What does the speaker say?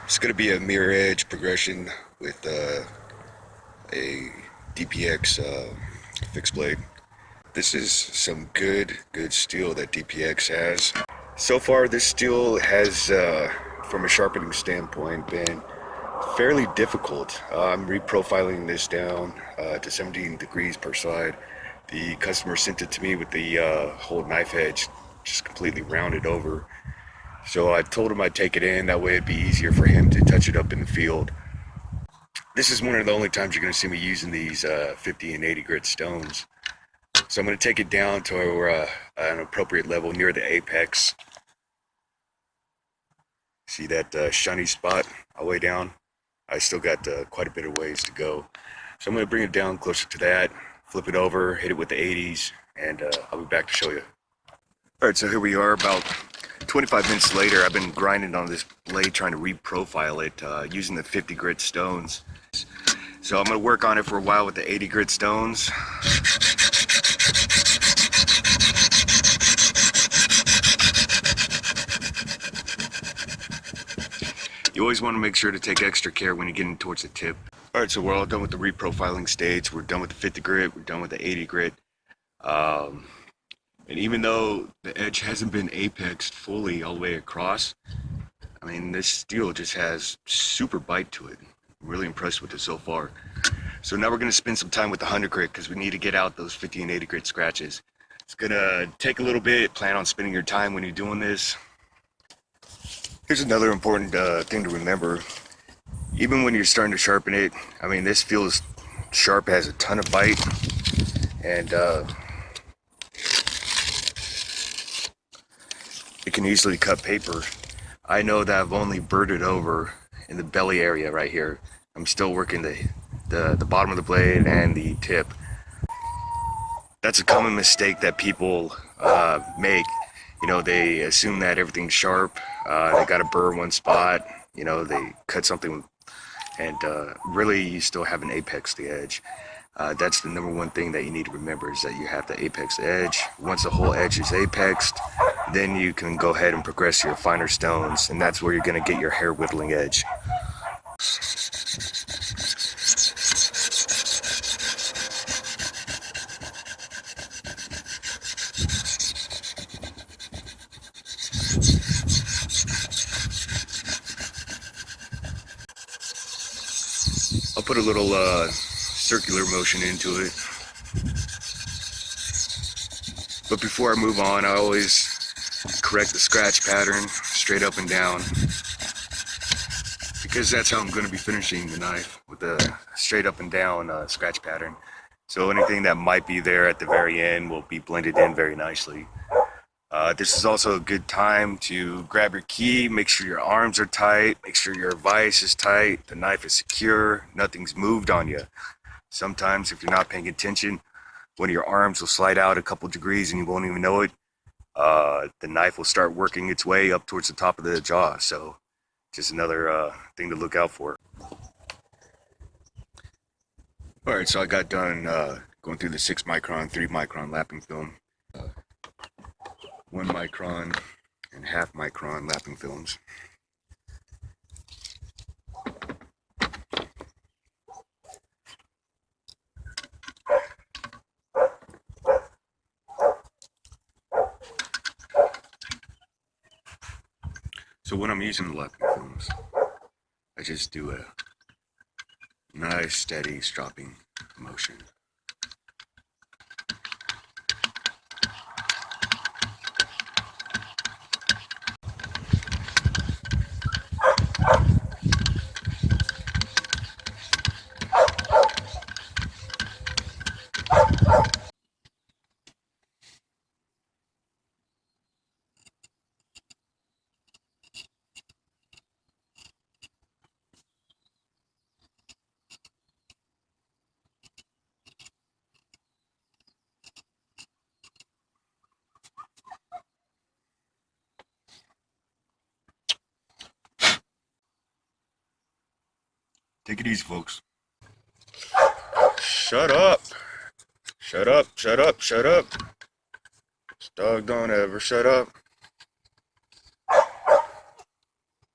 It's going to be a mirror edge progression with a DPx fixed blade. This is some good steel that DPx has. So far, this steel has, from a sharpening standpoint, been fairly difficult. I'm reprofiling this down to 17 degrees per side. The customer sent it to me with the whole knife edge just completely rounded over. So I told him I'd take it in, that way it'd be easier for him to touch it up in the field. This is one of the only times you're going to see me using these 50 and 80 grit stones. So I'm going to take it down to an appropriate level near the apex. See that shiny spot all the way down? I still got quite a bit of ways to go. So I'm going to bring it down closer to that, flip it over, hit it with the 80s, and I'll be back to show you. Alright, so here we are about 25 minutes later. I've been grinding on this blade trying to reprofile it using the 50 grit stones. So I'm going to work on it for a while with the 80 grit stones. You always want to make sure to take extra care when you're getting towards the tip. Alright, so we're all done with the reprofiling stage. We're done with the 50 grit. We're done with the 80 grit. And even though the edge hasn't been apexed fully all the way across, I mean, this steel just has super bite to it. I'm really impressed with it so far. So now we're going to spend some time with the 100 grit because we need to get out those 50 and 80 grit scratches. It's going to take a little bit. Plan on spending your time when you're doing this. Here's another important thing to remember. Even when you're starting to sharpen it, I mean, this feels sharp, has a ton of bite, and it can easily cut paper. I know that I've only burred it over in the belly area right here. I'm still working the bottom of the blade and the tip. That's a common mistake that people make. You know, they assume that everything's sharp. They got to burr one spot. You know, they cut something, and really you still haven't apexed the edge. That's the number one thing that you need to remember, is that you have to apex the edge. Once the whole edge is apexed, then you can go ahead and progress your finer stones, and that's where you're going to get your hair whittling edge. I'll put a little circular motion into it. But before I move on, I always correct the scratch pattern straight up and down, because that's how I'm going to be finishing the knife, with the straight up and down scratch pattern. So anything that might be there at the very end will be blended in very nicely. This is also a good time to grab your key, make sure your arms are tight, make sure your vise is tight, the knife is secure, nothing's moved on you. Sometimes if you're not paying attention, one of your arms will slide out a couple degrees and you won't even know it. The knife will start working its way up towards the top of the jaw. So just another thing to look out for. Alright, so I got done going through the 6 micron, 3 micron lapping film. 1 micron and 1/2 micron lapping films. So when I'm using the lapping films, I just do a nice steady stropping motion. Take it easy, folks. Shut up. Shut up, shut up, shut up. This dog don't ever shut up.